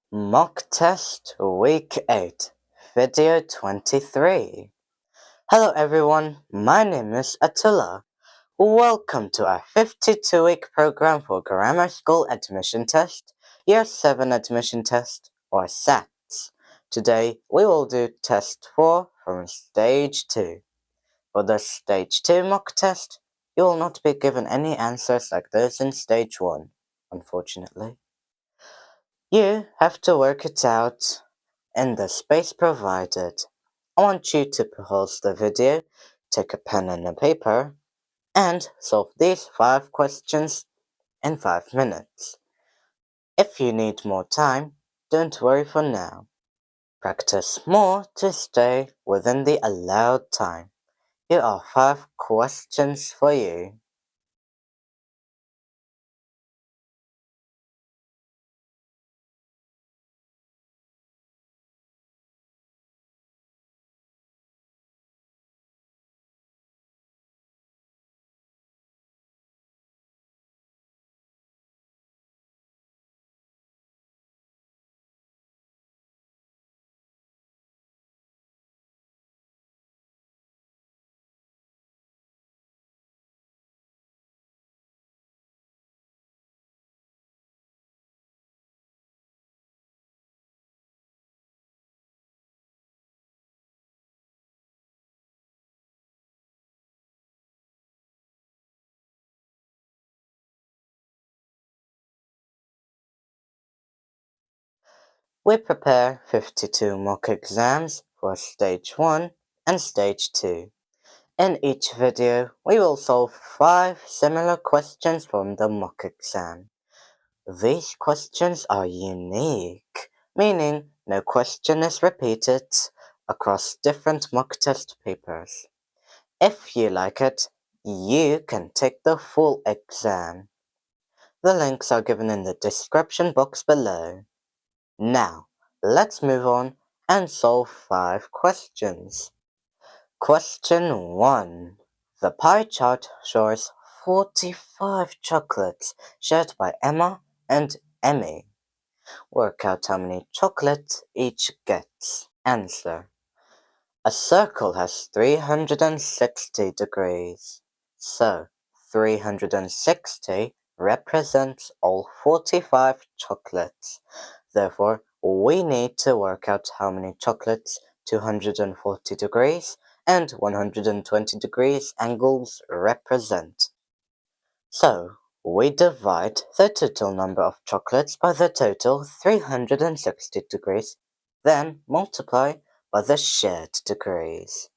Mock Test Week 8, Video 23. Hello everyone, my name is Attila. Welcome to our 52-week program for Grammar School Admission Test, Year 7 Admission Test, or SATs. Today we will do Test 4 from Stage 2. For the Stage 2 mock test, you will not be given any answers like those in Stage 1, unfortunately. You have to work it out in the space provided. I want you to pause the video, take a pen and a paper, and solve these 5 questions in 5 minutes. If you need more time, don't worry for now. Practice more to stay within the allowed time. Here are 5 questions for you. We prepare 52 mock exams for Stage 1 and Stage 2. In each video, we will solve 5 similar questions from the mock exam. These questions are unique, meaning no question is repeated across different mock test papers. If you like it, you can take the full exam. The links are given in the description box below. Now, let's move on and solve 5 questions. Question 1. The pie chart shows 45 chocolates shared by Emma and Emmy. Work out how many chocolates each gets. Answer. A circle has 360 degrees. So, 360 represents all 45 chocolates. Therefore, we need to work out how many chocolates 240 degrees and 120 degrees angles represent. So, we divide the total number of chocolates by the total 360 degrees, then multiply by the shared degrees.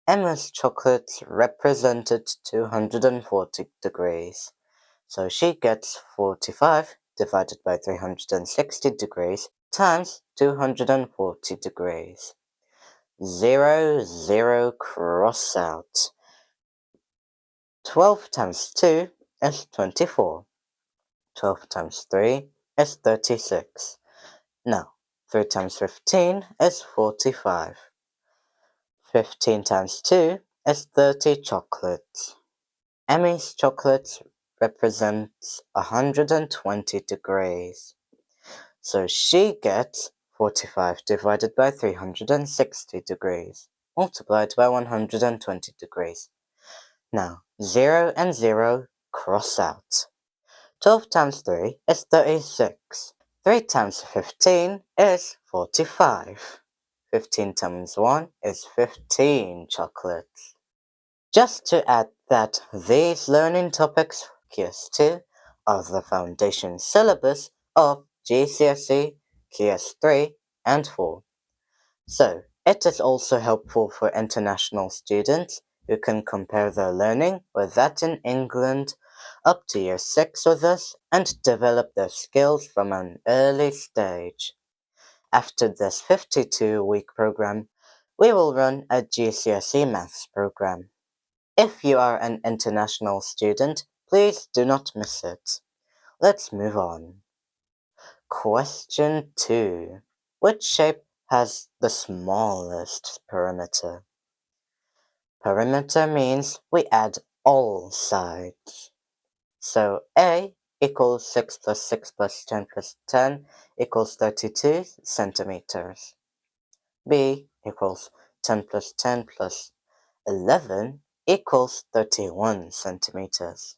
Emma's chocolates represented 240 degrees, so she gets 45 divided by 360 degrees times 240 degrees. 0, 0 cross out. 12 times 2 is 24. 12 times 3 is 36. Now, 3 times 15 is 45. 15 times 2 is 30 chocolates. Emmy's chocolates represents 120 degrees. So she gets 45 divided by 360 degrees, multiplied by 120 degrees. Now, 0 and 0 cross out. 12 times 3 is 36. 3 times 15 is 45. 15 times 1 is 15 chocolates. Just to add that these learning topics, QS2, are the foundation syllabus of GCSE, QS3, and 4. So, it is also helpful for international students who can compare their learning with that in England up to Year 6 with us and develop their skills from an early stage. After this 52-week program, we will run a GCSE maths program. If you are an international student, please do not miss it. Let's move on. Question 2. Which shape has the smallest perimeter? Perimeter means we add all sides. So A equals 6 plus 6 plus 10 plus 10 equals 32 centimeters. B equals 10 plus 10 plus 11 equals 31 centimeters.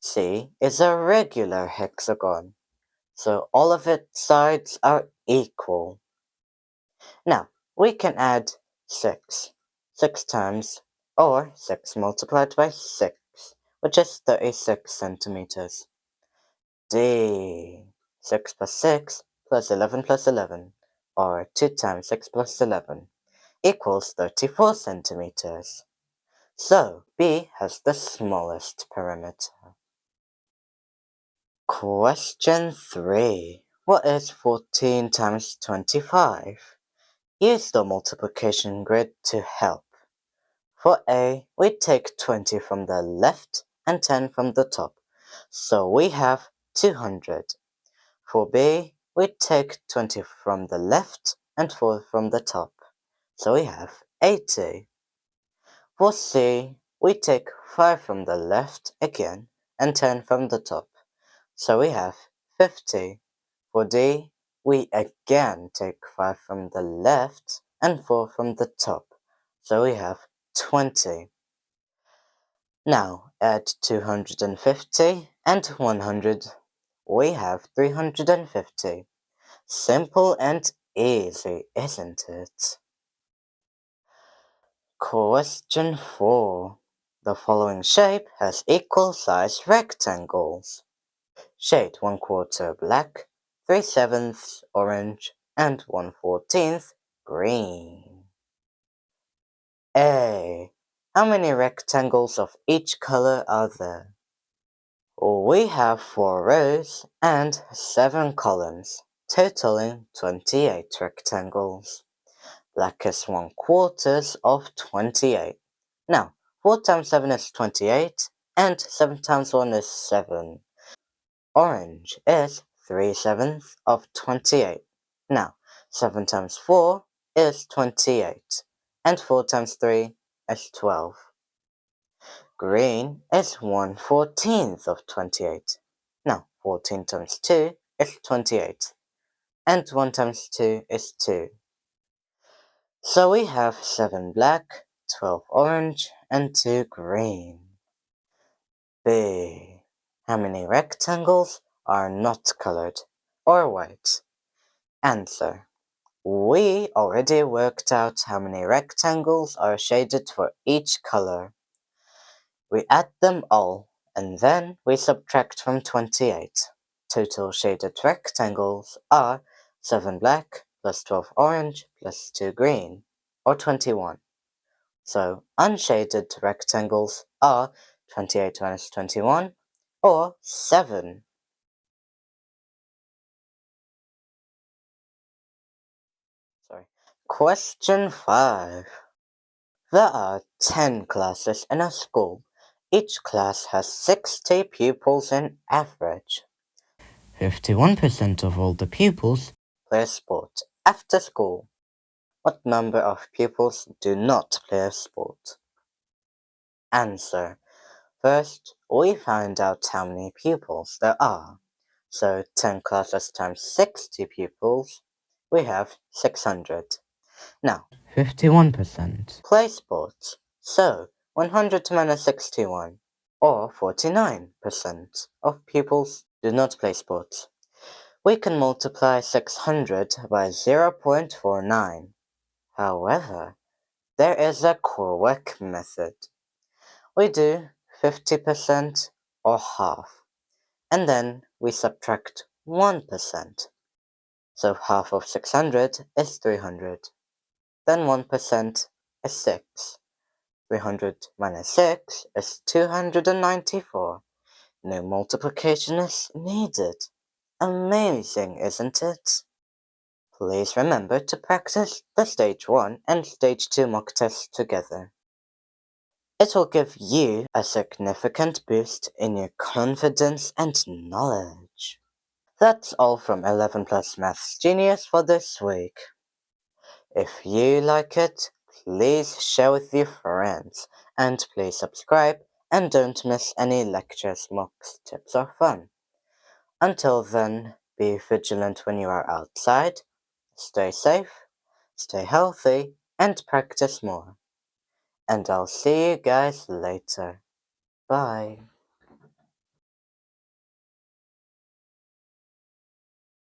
C is a regular hexagon, so all of its sides are equal. Now, we can add 6. 6 times, or 6 multiplied by 6, which is 36 centimeters. D. 6 plus 6 plus 11 plus 11, or 2 times 6 plus 11, equals 34 centimeters. So, B has the smallest perimeter. Question 3. What is 14 times 25? Use the multiplication grid to help. For A, we take 20 from the left and 10 from the top, so we have 200. For B, we take 20 from the left and 4 from the top, so we have 80. For C, we take 5 from the left again and 10 from the top, so we have 50. For D, we again take 5 from the left and 4 from the top, so we have 20. Now add 250 and 100. We have 350. Simple and easy, isn't it? Question 4. The following shape has equal size rectangles. Shade 1/4 black, 3/7 orange, and 1/14 green. A. How many rectangles of each color are there? We have 4 rows and 7 columns, totaling 28 rectangles. Black is 1/4 of 28. Now, 4 times 7 is 28, and 7 times 1 is 7. Orange is 3/7 of 28. Now, 7 times 4 is 28, and 4 times 3 is 12. Green is 1/14 of 28. Now, 14 times 2 is 28, and 1 times 2 is 2. So we have 7 black, 12 orange, and 2 green. B. How many rectangles are not colored or white? Answer. We already worked out how many rectangles are shaded for each color. We add them all, and then we subtract from 28. Total shaded rectangles are 7 black plus 12 orange plus 2 green, or 21. So unshaded rectangles are 28 minus 21, or 7. Question 5. There are 10 classes in a school. Each class has 60 pupils in average. 51% of all the pupils play a sport after school. What number of pupils do not play a sport? Answer. First, we find out how many pupils there are. So 10 classes times 60 pupils, we have 600. Now, 51% play sports. So 100 minus 61, or 49% of pupils do not play sports. We can multiply 600 by 0.49. However, there is a quick method. We do 50% or half, and then we subtract 1%. So half of 600 is 300. Then 1% is 6. 300 minus 6 is 294. No multiplication is needed. Amazing, isn't it? Please remember to practice the Stage 1 and Stage 2 mock tests together. It will give you a significant boost in your confidence and knowledge. That's all from 11 Plus Maths Genius for this week. If you like it, please share with your friends and please subscribe and don't miss any lectures, mocks, tips, or fun. Until then, be vigilant when you are outside, stay safe, stay healthy, and practice more. And I'll see you guys later. Bye.